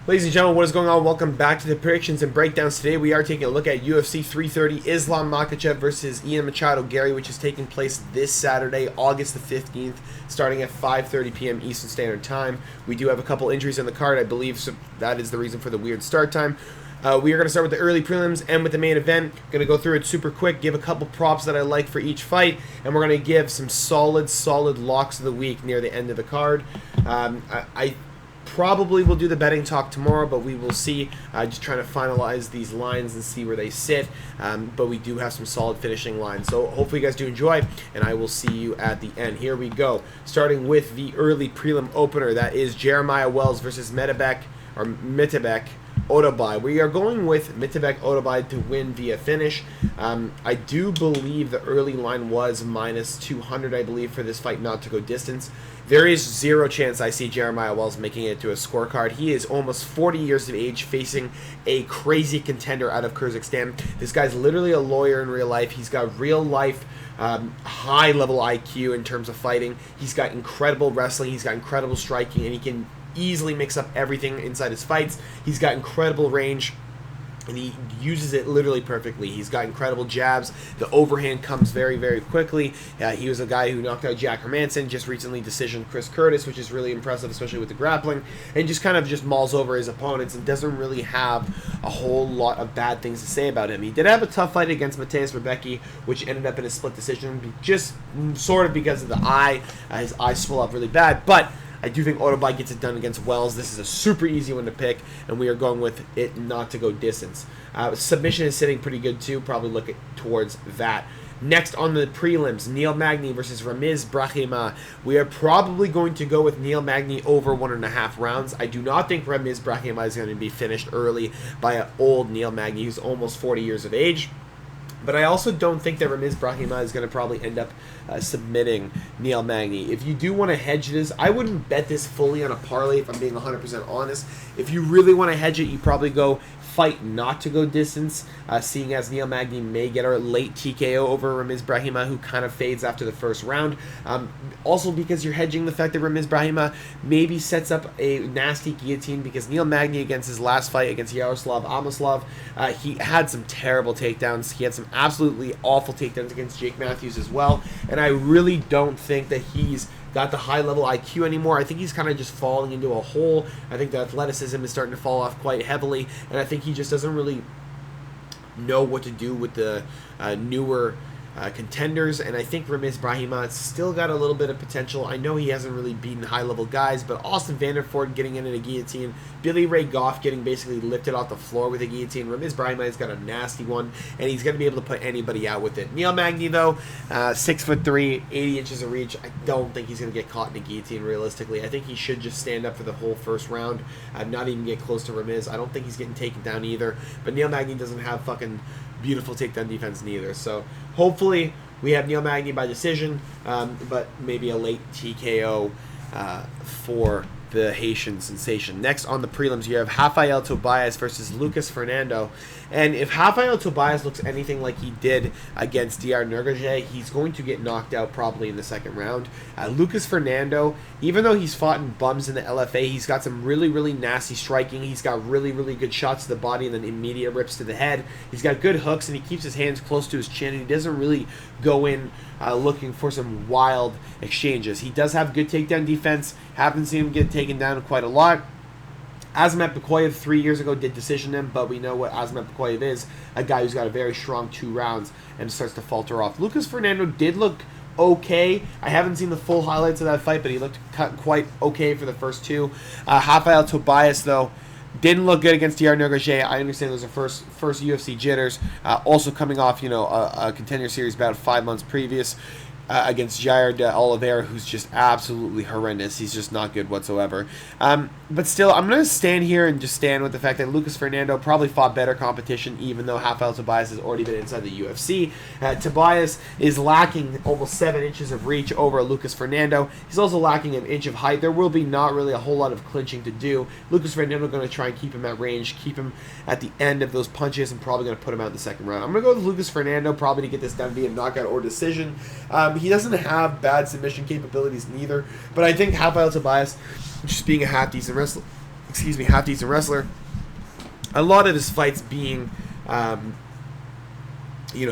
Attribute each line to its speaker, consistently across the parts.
Speaker 1: Ladies and gentlemen, what is going on? Welcome back to the predictions and breakdowns. Today we are taking a look at UFC 330, Islam Makhachev versus Machado Garry, which is taking place this Saturday, August the 15th, starting at 5:30 p.m. Eastern Standard Time. We do have a couple injuries on the card, I believe, so that is the reason for the weird start time. We are going to start with the early prelims and with the main event. Going to go through it super quick, give a couple props that I like for each fight, and we're going to give some solid locks of the week near the end of the card. I probably will do the betting talk tomorrow, but we will see. Just trying to finalize these lines and see where they sit. But we do have some solid finishing lines. So hopefully you guys do enjoy, and I will see you at the end. Here we go. Starting with the early prelim opener. That is Jeremiah Wells versus Mitebek Otabay. We are going with Mitebek Otabay to win via finish. I do believe the early line was minus 200, I believe, for this fight not to go distance. There is zero chance I see Jeremiah Wells making it to a scorecard. He is almost 40 years of age, facing a crazy contender out of Kyrgyzstan. This guy's literally a lawyer in real life. He's got real life high-level IQ in terms of fighting. He's got incredible wrestling. He's got incredible striking, and he can easily mix up everything inside his fights. He's got incredible range, and he uses it literally perfectly. He's got incredible jabs. The overhand comes very quickly. He was a guy who knocked out Jack Hermanson, just recently decisioned Chris Curtis, which is really impressive, especially with the grappling, and just kind of just mauls over his opponents and doesn't really have a whole lot of bad things to say about him. He did have a tough fight against Mateusz Rebecki, which ended up in a split decision, just sort of because of the eye. His eye swelled up really bad, but I do think Otabay gets it done against Wells. This is a super easy one to pick, and we are going with it not to go distance. Submission is sitting pretty good too. Probably look towards that. Next on the prelims, Neil Magny versus Ramiz Brahima. We are probably going to go with Neil Magny over 1.5 rounds. I do not think Ramiz Brahima is going to be finished early by an old Neil Magny who's almost 40 years of age. But I also don't think that Ramiz Brahima is going to probably end up submitting Neil Magny. If you do want to hedge this, I wouldn't bet this fully on a parlay if I'm being 100% honest. If you really want to hedge it, you probably go fight not to go distance, seeing as Neil Magny may get a late TKO over Ramiz Brahima, who kind of fades after the first round. Also because you're hedging the fact that Ramiz Brahima maybe sets up a nasty guillotine, because Neil Magny against his last fight against Yaroslav Amoslav, he had some terrible takedowns. He had some absolutely awful takedowns against Jake Matthews as well, and I really don't think that he's got the high-level IQ anymore. I think he's kind of just falling into a hole. I think the athleticism is starting to fall off quite heavily, and I think he just doesn't really know what to do with the newer contenders, and I think Ramiz Brahima still got a little bit of potential. I know he hasn't really beaten high-level guys, but Austin Vanderford getting in a guillotine, Billy Ray Goff getting basically lifted off the floor with a guillotine. Ramiz Brahima has got a nasty one, and he's going to be able to put anybody out with it. Neil Magny, though, 6'3", 80 inches of reach. I don't think he's going to get caught in a guillotine realistically. I think he should just stand up for the whole first round, not even get close to Ramiz. I don't think he's getting taken down either, but Neil Magny doesn't have fucking beautiful takedown defense neither. So hopefully we have Neil Magny by decision, but maybe a late TKO for the Haitian sensation. Next on the prelims, you have Rafael Tobias versus Lucas Fernando. And if Rafael Tobias looks anything like he did against DR Nurgaje, he's going to get knocked out probably in the second round. Lucas Fernando, even though he's fought in bums in the LFA, he's got some really nasty striking. He's got really good shots to the body and then immediate rips to the head. He's got good hooks, and he keeps his hands close to his chin. He doesn't really go in looking for some wild exchanges. He does have good takedown defense. Haven't seen him get taken down quite a lot. Azamat Bekoyev 3 years ago did decision him, but we know what Azamat Bekoyev is, a guy who's got a very strong 2 rounds and starts to falter off. Lucas Fernando did look okay. I haven't seen the full highlights of that fight, but he looked quite okay for the first 2. Rafael Tobias, though, didn't look good against DR Nurgaje. I understand those are first UFC jitters. Also coming off, a contender series about 5 months previous. Against Jair de Oliveira, who's just absolutely horrendous. He's just not good whatsoever. But still, I'm going to stand here and just stand with the fact that Lucas Fernando probably fought better competition, even though Rafael Tobias has already been inside the UFC. Tobias is lacking almost 7 inches of reach over Lucas Fernando. He's also lacking an inch of height. There will be not really a whole lot of clinching to do. Lucas Fernando going to try and keep him at range, keep him at the end of those punches, and probably going to put him out in the second round. I'm going to go with Lucas Fernando probably to get this done via knockout or decision. He doesn't have bad submission capabilities neither, but I think Rafael Tobias, just being a half decent wrestler, half-decent wrestler. A lot of his fights being,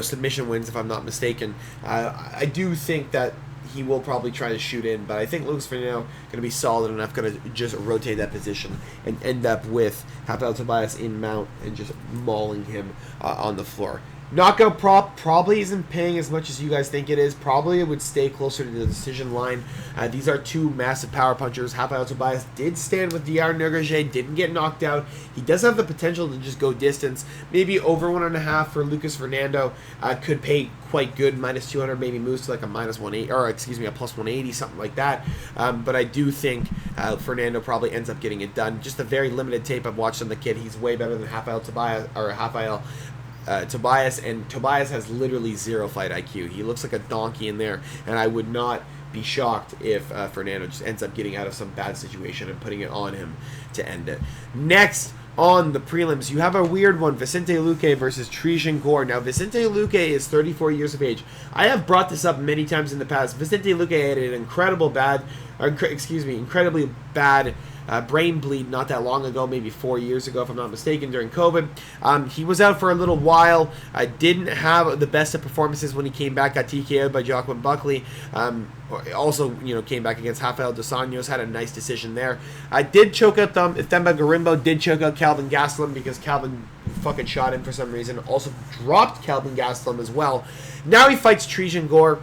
Speaker 1: submission wins, if I'm not mistaken. I do think that he will probably try to shoot in, but I think Lucas Fernando going to be solid enough, going to just rotate that position and end up with Rafael Tobias in mount and just mauling him on the floor. Knockout prop probably isn't paying as much as you guys think it is. Probably it would stay closer to the decision line. These are two massive power punchers. Rafael Tobias did stand with DR Nergaje, didn't get knocked out. He does have the potential to just go distance. Maybe over 1.5 for Lucas Fernando could pay quite good. -200 maybe moves to like a -180, or excuse me, a +180, something like that. But I do think Fernando probably ends up getting it done. Just a very limited tape I've watched on the kid. He's way better than Tobias, and Tobias has literally 0 fight IQ. He looks like a donkey in there, and I would not be shocked if Fernando just ends up getting out of some bad situation and putting it on him to end it. Next on the prelims, you have a weird one, Vicente Luque versus Trejan Gore. Now, Vicente Luque is 34 years of age. I have brought this up many times in the past. Vicente Luque had an incredibly bad brain bleed not that long ago, maybe 4 years ago, if I'm not mistaken, during COVID. He was out for a little while. Didn't have the best of performances when he came back. Got TKO'd by Joaquin Buckley. Also, came back against Rafael Dos Anjos. Had a nice decision there. I did choke out Themba Garimbo. Did choke out Calvin Gastelum because Calvin fucking shot him for some reason. Also dropped Calvin Gastelum as well. Now he fights Trejan Gore.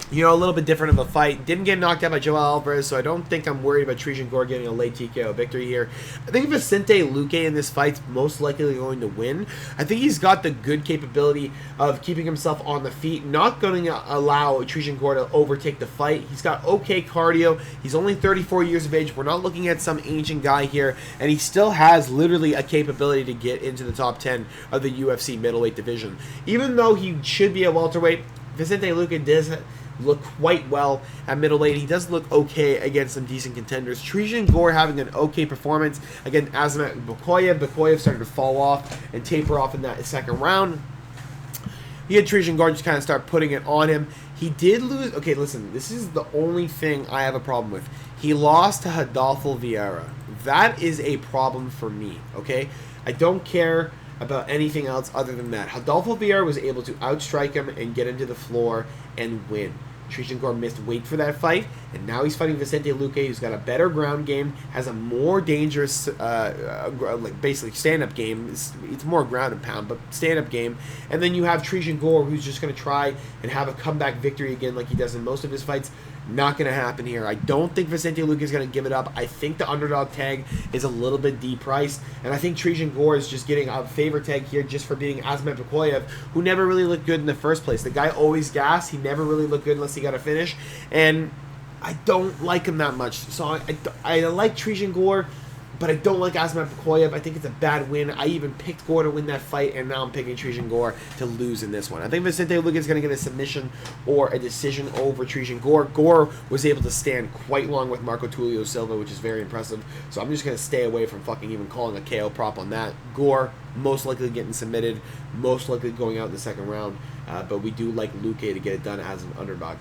Speaker 1: A little bit different of a fight. Didn't get knocked out by Joel Alvarez, so I don't think I'm worried about Trejan Gore getting a late TKO victory here. I think Vicente Luque in this fight's most likely going to win. I think he's got the good capability of keeping himself on the feet, not going to allow Trejan Gore to overtake the fight. He's got okay cardio. He's only 34 years of age. We're not looking at some ancient guy here, and he still has literally a capability to get into the top 10 of the UFC middleweight division. Even though he should be a welterweight, Vicente Luque does look quite well at middleweight. He does look okay against some decent contenders. Trejan Gore having an okay performance against Islam Makhachev. Makhachev started to fall off and taper off in that second round. He had Trejan Gore just kind of start putting it on him. He did lose. Okay, listen, this is the only thing I have a problem with. He lost to Rodolfo Vieira. That is a problem for me, okay? I don't care about anything else other than that. Rodolfo Vieira was able to outstrike him and get into the floor and win. Trejan Gore missed weight for that fight, and now he's fighting Vicente Luque, who's got a better ground game, has a more dangerous, basically stand-up game. It's more ground and pound, but stand-up game. And then you have Trejan Gore, who's just going to try and have a comeback victory again like he does in most of his fights. Not going to happen here. I don't think Vicente Luque is going to give it up. I think the underdog tag is a little bit depriced, and I think Trejan Gore is just getting a favor tag here just for beating Islam Makhachev, who never really looked good in the first place. The guy always gassed. He never really looked good unless he got a finish, and I don't like him that much. So I like Trejan Gore, but I don't like Islam Makhachev. I think it's a bad win. I even picked Gore to win that fight, and now I'm picking Trejan Gore to lose in this one. I think Vicente Luque is going to get a submission or a decision over Trejan Gore. Gore was able to stand quite long with Marco Tulio Silva, which is very impressive. So I'm just going to stay away from fucking even calling a KO prop on that. Gore most likely getting submitted, most likely going out in the second round. But we do like Luque to get it done as an underdog.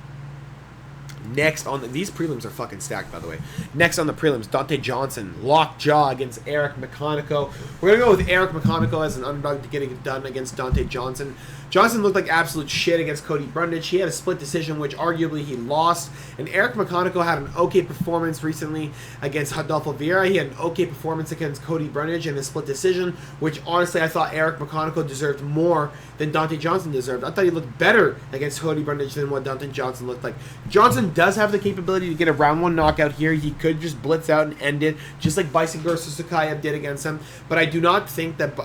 Speaker 1: Next on these prelims are fucking stacked, by the way. Next on the prelims, Dante Johnson, lockjaw against Eric McConico. We're gonna go with Eric McConico as an underdog to getting it done against Dante Johnson. Johnson looked like absolute shit against Cody Brundage. He had a split decision, which arguably he lost. And Eric McConico had an okay performance recently against Rodolfo Vieira. He had an okay performance against Cody Brundage in a split decision, which honestly I thought Eric McConico deserved more than Dante Johnson deserved. I thought he looked better against Cody Brundage than what Dante Johnson looked like. Johnson does have the capability to get a round one knockout here. He could just blitz out and end it, just like Bison Garcia Sakayev did against him. But I do not think that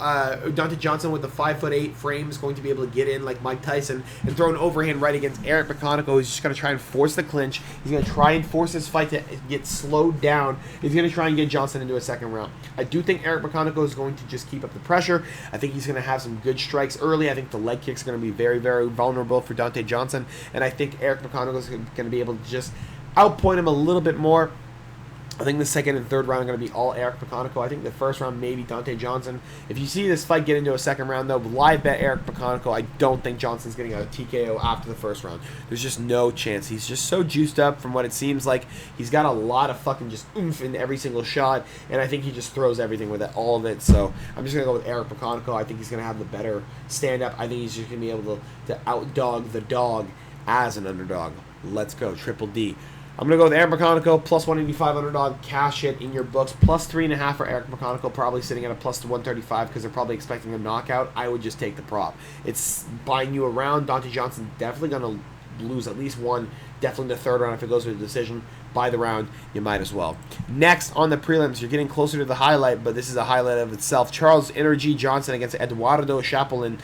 Speaker 1: Dante Johnson with the 5'8" frame is going to be able to get in like Mike Tyson and throw an overhand right against Eric McConico. He's just going to try and force the clinch. He's going to try and force this fight to get slowed down. He's going to try and get Johnson into a second round. I do think Eric McConico is going to just keep up the pressure. I think he's going to have some good strikes early. I think the leg kicks are going to be very, very vulnerable for Dante Johnson. And I think Eric McConico is going to be able to just outpoint him a little bit more. I think the second and third round are going to be all Eric McConaughey. I think the first round maybe Dante Johnson. If you see this fight get into a second round, though, live bet Eric McConaughey. I don't think Johnson's getting a TKO after the first round. There's just no chance. He's just so juiced up from what it seems like. He's got a lot of fucking just oomph in every single shot, and I think he just throws everything with it, all of it. So I'm just going to go with Eric McConaughey. I think he's going to have the better stand-up. I think he's just going to be able to outdog the dog as an underdog. Let's go, Triple D. I'm going to go with Eric McConaughey, plus 185 underdog, cash it in your books, plus 3.5 for Eric McConaughey, probably sitting at a plus 135 because they're probably expecting a knockout. I would just take the prop. It's buying you around. Dante Johnson definitely going to lose at least one, definitely in the third round if it goes to a decision. Buy the round, you might as well. Next, on the prelims, you're getting closer to the highlight, but this is a highlight of itself. Charles Energy Johnson against Eduardo Chapelin.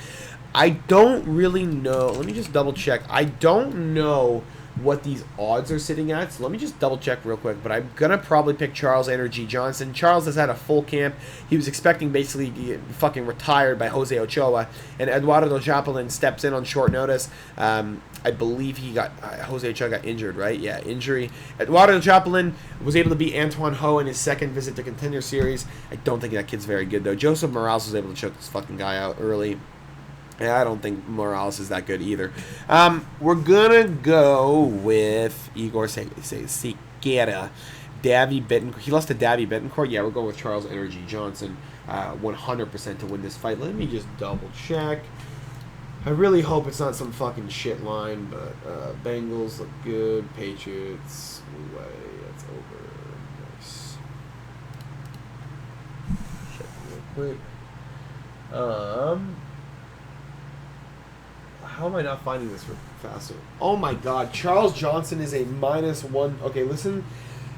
Speaker 1: I don't really know. Let me just double check. I don't know what these odds are sitting at, so let me just double check real quick, but I'm gonna probably pick Charles Energy Johnson. Charles has had a full camp. He was expecting basically to get fucking retired by Jose Ochoa, and Eduardo Chapelin steps in on short notice. I believe he got Jose Ochoa got injured, right? Yeah, injury. Eduardo Chapelin was able to beat Antoine Ho in his second visit to Contender Series. I don't think that kid's very good though. Joseph Morales was able to choke this fucking guy out early. Yeah, I don't think Morales is that good either. We're going to go with Igor Sequeira. Davy Betancourt. He lost to Davy Betancourt. Yeah, we're going with Charles Energy Johnson 100% to win this fight. Let me just double check. I really hope it's not some fucking shit line, but Bengals look good. Patriots, way, that's over. Nice. Check real quick. How am I not finding this faster? Oh my god, Charles Johnson is a -1. Okay, listen.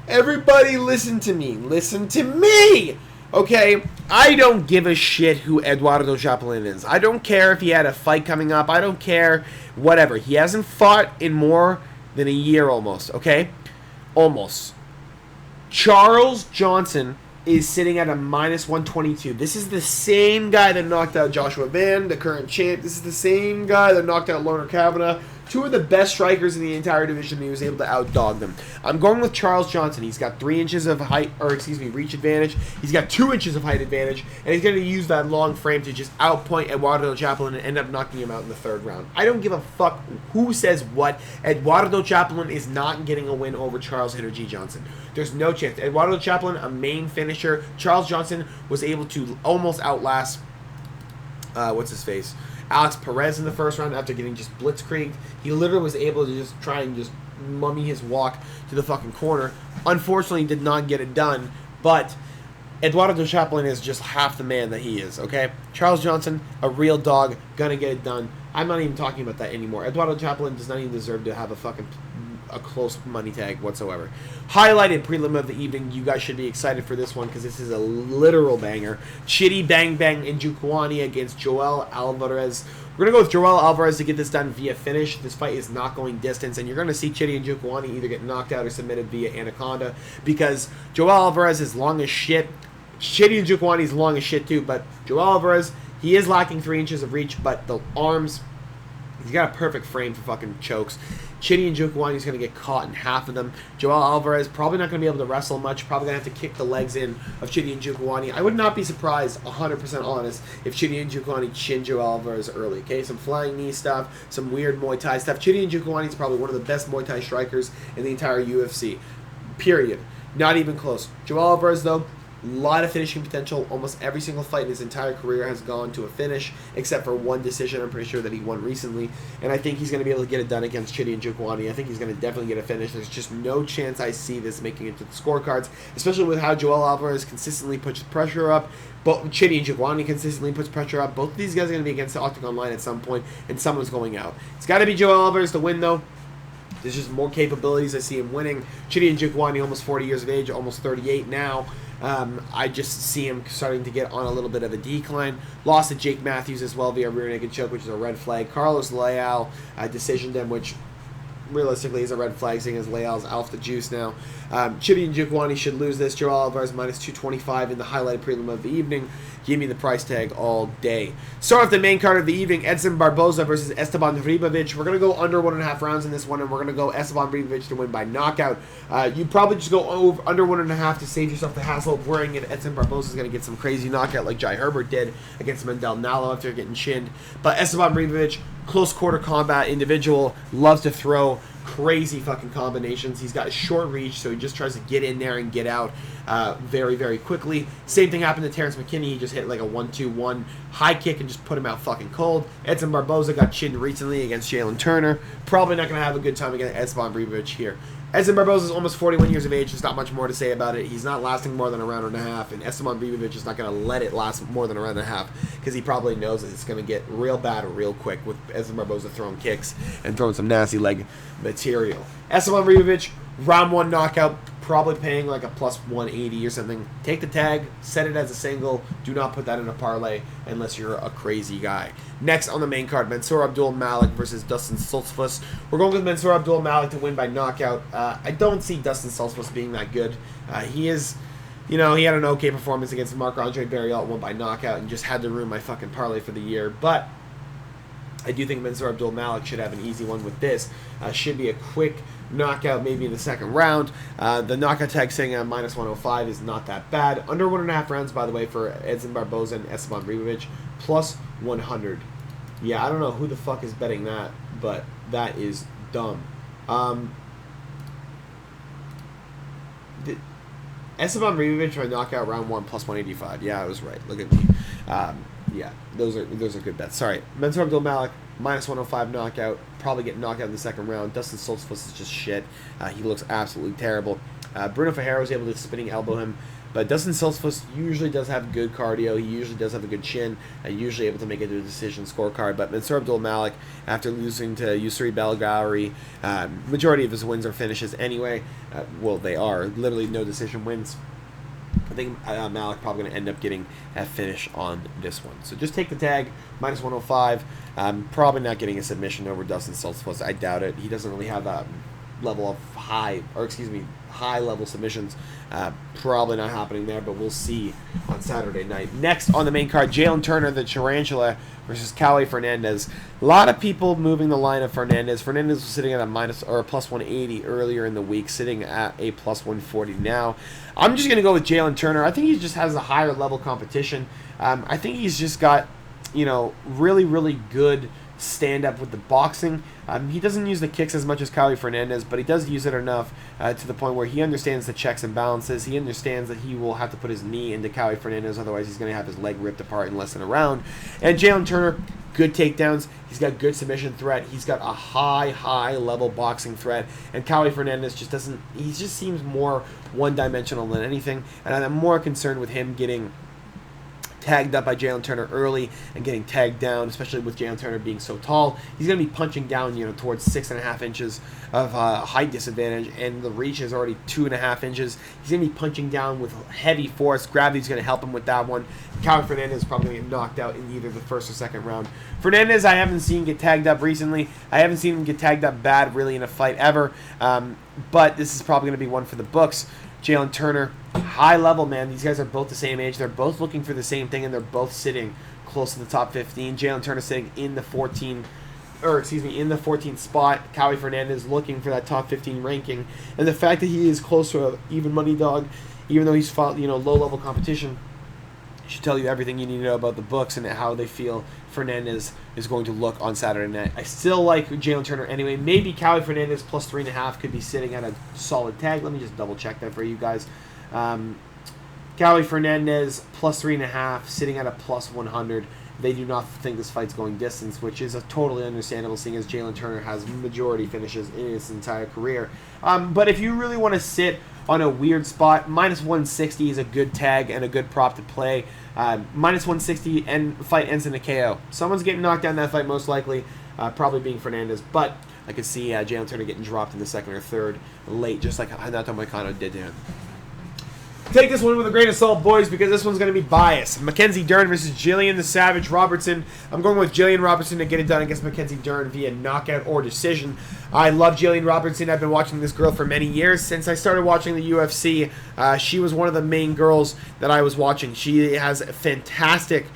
Speaker 1: Everybody listen to me. Listen to me! Okay? I don't give a shit who Eduardo Chapelin is. I don't care if he had a fight coming up. I don't care. Whatever. He hasn't fought in more than a year almost. Okay? Almost. Charles Johnson is sitting at a -122. This is the same guy that knocked out Joshua Van, the current champ. This is the same guy that knocked out Lorna Kavanaugh. Two of the best strikers in the entire division, and he was able to outdog them. I'm going with Charles Johnson. He's got 3 inches of height, or excuse me, reach advantage. He's got 2 inches of height advantage, and he's going to use that long frame to just outpoint Eduardo Chapelin and end up knocking him out in the third round. I don't give a fuck who says what. Eduardo Chapelin is not getting a win over Charles Energy Johnson. There's no chance. Eduardo Chapelin, a main finisher. Charles Johnson was able to almost outlast, what's his face? Alex Perez in the first round after getting just blitzkrieged. He literally was able to just try and just mummy his walk to the fucking corner. Unfortunately, did not get it done, but Eduardo Chapelin is just half the man that he is, okay? Charles Johnson, a real dog, gonna get it done. I'm not even talking about that anymore. Eduardo Chapelin does not even deserve to have a close money tag whatsoever. Highlighted prelim of the evening. You guys should be excited for this one because this is a literal banger. Chidi Bang Bang Njokuani against Joel Alvarez. We're going to go with Joel Alvarez to get this done via finish. This fight is not going distance, and you're going to see Chidi Njokuani either get knocked out or submitted via Anaconda because Joel Alvarez is long as shit. Chidi Njokuani is long as shit too, but Joel Alvarez, he is lacking 3 inches of reach, but the arms, he's got a perfect frame for fucking chokes. Chidi Njokuani is going to get caught in half of them. Joel Alvarez probably not going to be able to wrestle much. Probably going to have to kick the legs in of Chidi Njokuani. I would not be surprised, 100% honest, if Chidi Njokuani chinned Joel Alvarez early. Okay, some flying knee stuff, some weird Muay Thai stuff. Chidi Njokuani is probably one of the best Muay Thai strikers in the entire UFC. Period. Not even close. Joel Alvarez, though, a lot of finishing potential. Almost every single fight in his entire career has gone to a finish, except for one decision I'm pretty sure that he won recently. And I think he's going to be able to get it done against Chidi Njokuani. I think he's going to definitely get a finish. There's just no chance I see this making it to the scorecards, especially with how Joel Alvarez consistently puts pressure up. But Chidi Njokuani consistently puts pressure up. Both of these guys are going to be against the octagon line at some point, and someone's going out. It's got to be Joel Alvarez to win, though. There's just more capabilities. I see him winning. Chidi Njokuani, almost 40 years of age, almost 38 now. I just see him starting to get on a little bit of a decline. Lost to Jake Matthews as well via rear naked choke, which is a red flag. Carlos Leal decisioned him, which realistically is a red flag, seeing as Leal's off the juice now. Chibi and Njokuani should lose this. Joe Alvarez minus 225 in the highlighted prelim of the evening. Give me the price tag all day. Start off the main card of the evening, Edson Barboza versus Esteban Ribovic. We're going to go under 1.5 rounds in this one, and we're going to go Esteban Ribovic to win by knockout. You probably just go over under 1.5 to save yourself the hassle of worrying if Edson Barboza is going to get some crazy knockout like Jai Herbert did against Mendel Nalo after getting chinned. But Esteban Ribovic, close quarter combat individual, loves to throw crazy fucking combinations. He's got a short reach, so he just tries to get in there and get out very, very quickly. Same thing happened to Terrence McKinney. He just hit like a 1-2-1 high kick and just put him out fucking cold. Edson Barboza got chinned recently against Jalen Turner. Probably not going to have a good time against Esteban Ribovic here. Edson Barboza is almost 41 years of age. There's not much more to say about it. He's not lasting more than a round and a half, and Esteban Ribovic is not going to let it last more than a round and a half because he probably knows that it's going to get real bad real quick with Edson Barboza throwing kicks and throwing some nasty leg material. Esteban Ribovic, round 1 knockout, probably paying like a plus 180 or something. Take the tag, set it as a single. Do not put that in a parlay unless you're a crazy guy. Next on the main card, Mansour Abdul Malik versus Dustin Stoltzfus. We're going with Mansour Abdul Malik to win by knockout. I don't see Dustin Stoltzfus being that good. He is, he had an okay performance against Marc-Andre Barriault, won by knockout, and just had to ruin my fucking parlay for the year. But I do think Mansour Abdul Malik should have an easy one with this. Should be a quick knockout, maybe in the second round. The knockout tag sitting at minus 105 is not that bad. Under 1.5 rounds, by the way, for Edson Barboza and Esteban Ribovic, plus 100. Yeah, I don't know who the fuck is betting that, but that is dumb. Esteban Ribovic by knockout round 1 plus 185. Yeah, I was right. Look at me. Yeah, those are good bets. Sorry, Mansour Abdul Malik minus 105 knockout. Probably get knocked out in the second round. Dustin Stoltzfus is just shit. He looks absolutely terrible. Bruno Ferreira was able to spinning elbow him, but Dustin Stoltzfus usually does have good cardio. He usually does have a good chin. Usually able to make it to a decision scorecard. But Mansour Abdul Malik, after losing to Yusri Belgari, majority of his wins are finishes anyway. Well, they are literally no decision wins. I think Malik probably going to end up getting a finish on this one. So just take the tag, minus 105. Probably not getting a submission over Dustin Stoltzfus. I doubt it. He doesn't really have that level of high-level submissions. Probably not happening there, but we'll see on Saturday night. Next on the main card, Jalen Turner, the Tarantula, versus Cali Fernandez. A lot of people moving the line of Fernandez. Fernandez was sitting at a minus or a plus 180 earlier in the week, sitting at a plus 140 now. I'm just going to go with Jalen Turner. I think he just has a higher level competition. I think he's just got, really, really good stand-up with the boxing. He doesn't use the kicks as much as Cali Fernandez, but he does use it enough to the point where he understands the checks and balances. He understands that he will have to put his knee into Cali Fernandez, otherwise he's going to have his leg ripped apart in less than a round. And Jalen Turner, good takedowns. He's got good submission threat. He's got a high level boxing threat. And Cali Fernandez just doesn't, he just seems more one-dimensional than anything. And I'm more concerned with him getting tagged up by Jalen Turner early and getting tagged down, especially with Jalen Turner being so tall. He's going to be punching down, towards 6.5 inches of height disadvantage, and the reach is already 2.5 inches. He's going to be punching down with heavy force. Gravity's going to help him with that one. Cali Fernandez is probably going to get knocked out in either the first or second round. Fernandez, I haven't seen get tagged up recently. I haven't seen him get tagged up bad, really, in a fight ever. But this is probably going to be one for the books. Jalen Turner, high level, man. These guys are both the same age. They're both looking for the same thing, and they're both sitting close to the top 15. Jalen Turner sitting in the 14th spot. Cali Fernandez looking for that top 15 ranking. And the fact that he is close to an even money dog, even though he's fought, low level competition, should tell you everything you need to know about the books and how they feel Fernandez is going to look on Saturday night. I still like Jalen Turner anyway. Maybe Cali Fernandez plus 3.5 could be sitting at a solid tag. Let me just double check that for you guys. Cali Fernandez plus 3.5 sitting at a plus 100. They do not think this fight's going distance, which is a totally understandable, seeing as Jalen Turner has majority finishes in his entire career. But if you really want to sit on a weird spot, minus 160 is a good tag and a good prop to play. Minus 160 and fight ends in a KO. Someone's getting knocked down in that fight, most likely, probably being Fernandez. But I could see Jalen Turner getting dropped in the second or third late, just like Hanato Moicano did to him. Take this one with a grain of salt, boys, because this one's going to be biased. Mackenzie Dern versus Jillian the Savage Robertson. I'm going with Jillian Robertson to get it done against Mackenzie Dern via knockout or decision. I love Jillian Robertson. I've been watching this girl for many years. Since I started watching the UFC, she was one of the main girls that I was watching. She has fantastic,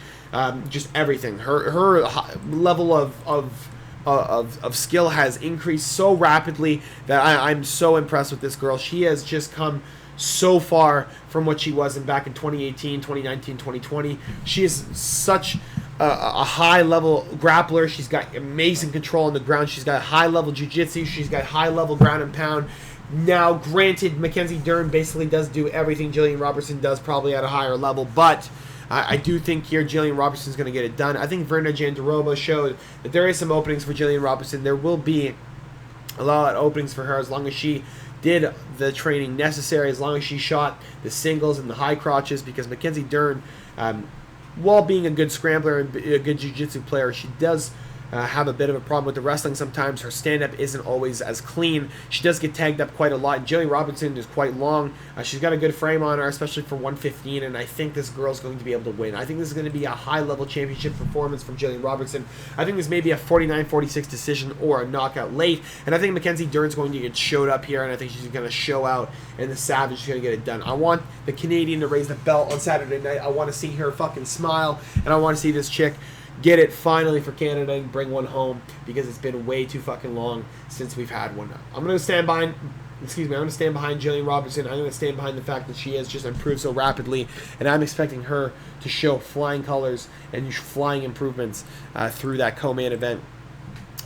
Speaker 1: just everything. Her level of skill has increased so rapidly that I'm so impressed with this girl. She has just come so far from what she was back in 2018, 2019, 2020. She is such a high-level grappler. She's got amazing control on the ground. She's got high-level jiu-jitsu. She's got high-level ground and pound. Now, granted, Mackenzie Dern basically does do everything Jillian Robertson does, probably at a higher level, but I do think here Jillian Robertson's going to get it done. I think Verna Jandiroba showed that there is some openings for Jillian Robertson. There will be a lot of openings for her as long as she did the training necessary, as long as she shot the singles and the high crotches, because Mackenzie Dern, while being a good scrambler and a good jiu-jitsu player, she does have a bit of a problem with the wrestling sometimes. Her stand-up isn't always as clean. She does get tagged up quite a lot. Jillian Robertson is quite long. She's got a good frame on her, especially for 115, and I think this girl's going to be able to win. I think this is going to be a high-level championship performance from Jillian Robertson. I think this may be a 49-46 decision or a knockout late, and I think Mackenzie Dern's going to get showed up here, and I think she's going to show out, and the Savage is going to get it done. I want the Canadian to raise the belt on Saturday night. I want to see her fucking smile, and I want to see this chick get it finally for Canada and bring one home, because it's been way too fucking long since we've had one. I'm going to stand behind Jillian Robertson. I'm going to stand behind the fact that she has just improved so rapidly, and I'm expecting her to show flying colors and flying improvements through that co-main event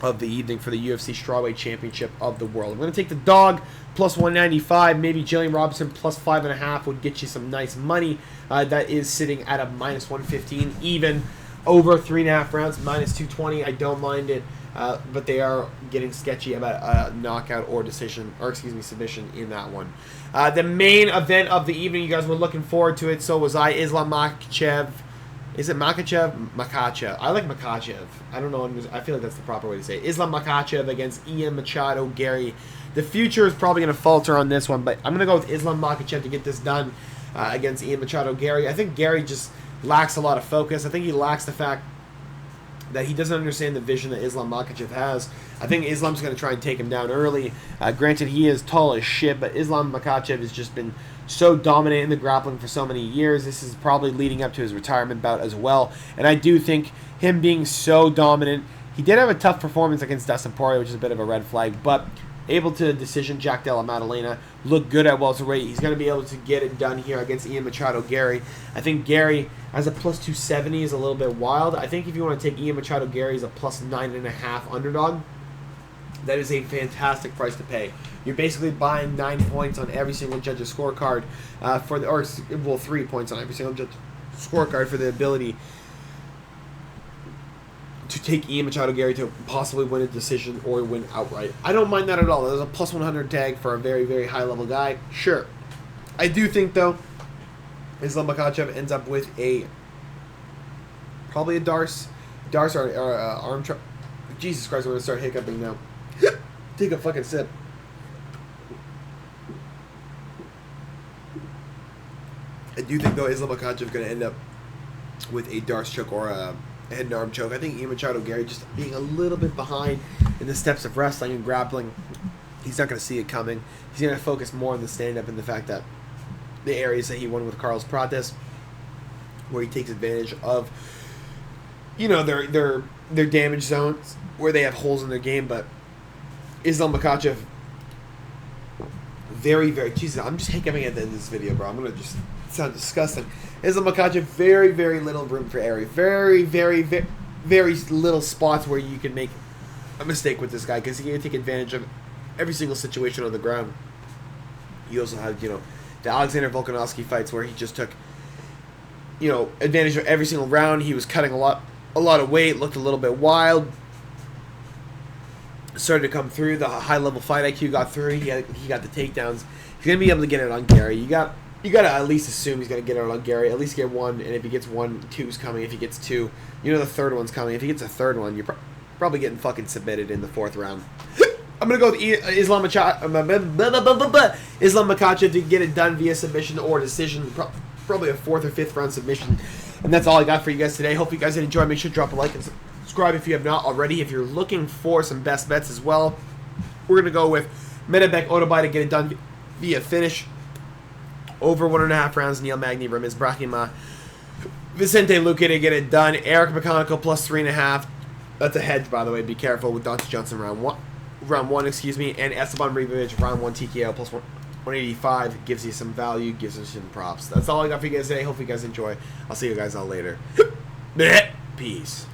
Speaker 1: of the evening for the UFC Strawweight Championship of the World. I'm going to take the dog plus 195. Maybe Jillian Robertson plus 5.5 would get you some nice money. That is sitting at a minus 115 even. Over 3.5 rounds, minus 220. I don't mind it, but they are getting sketchy about a knockout or decision, or submission in that one. The main event of the evening, you guys were looking forward to it. So was I. Islam Makhachev. Is it Makhachev? Makhachev. I like Makhachev. I don't know. I feel like that's the proper way to say it. Islam Makhachev against Ian Machado Garry. The future is probably going to falter on this one, but I'm going to go with Islam Makhachev to get this done against Ian Machado Garry. I think Garry just lacks a lot of focus. I think he lacks the fact that he doesn't understand the vision that Islam Makhachev has. I think Islam's going to try and take him down early. Granted, he is tall as shit, but Islam Makhachev has just been so dominant in the grappling for so many years. This is probably leading up to his retirement bout as well. And I do think him being so dominant, he did have a tough performance against Dustin Poirier, which is a bit of a red flag, but able to decision Jack Della Maddalena, look good at welterweight. He's going to be able to get it done here against Ian Machado Garry. I think Garry as a plus 270 is a little bit wild. I think if you want to take Ian Machado Garry as a plus 9.5 underdog, that is a fantastic price to pay. You're basically buying 9 points on every single judge's scorecard 3 points on every single judge's scorecard for the ability to take Ian Machado Garry to possibly win a decision or win outright. I don't mind that at all. There's a plus 100 tag for a very, very high-level guy. Sure. I do think, though, Islam Makhachev ends up with probably a Darce or arm trap. Jesus Christ, I'm going to start hiccuping now. Take a fucking sip. I do think, though, Islam Makhachev is going to end up with a Darce choke or a head and arm choke. I think Ian Machado Garry just being a little bit behind in the steps of wrestling and grappling. He's not going to see it coming. He's going to focus more on the stand-up and the fact that the areas that he won with Carlos Prates, where he takes advantage of, their damage zones where they have holes in their game. But Islam Makhachev, very, very... Jesus, I'm just hiccuping at the end of this video, bro. I'm going to just sound disgusting. Islam Makhachev, very, very little room for error. Very, very, very, very little spots where you can make a mistake with this guy, because he can take advantage of every single situation on the ground. You also have, the Alexander Volkanovski fights where he just took, advantage of every single round. He was cutting a lot of weight, looked a little bit wild, started to come through. The high-level fight IQ got through. He got the takedowns. He's going to be able to get it on Garry. You got to at least assume he's going to get it on Garry, at least get one, and if he gets one, two's coming. If he gets two, the third one's coming. If he gets a third one, you're probably getting fucking submitted in the fourth round. I'm going to go with Islam Makhachev to get it done via submission or decision. Probably a 4th or 5th round submission. And that's all I got for you guys today. Hope you guys did enjoy. Make sure to drop a like and subscribe if you have not already. If you're looking for some best bets as well, we're going to go with Medebek Otobai to get it done via finish. Over 1.5 rounds, Neil Magny, Ramiz Brahima, Vicente Luque to get it done. Eric McConical plus 3.5. That's a hedge, by the way. Be careful with Dante Johnson round one, excuse me. And Esteban Ribovic round 1 TKO plus 185. Gives you some value, gives you some props. That's all I got for you guys today. Hope you guys enjoy. I'll see you guys all later. Peace.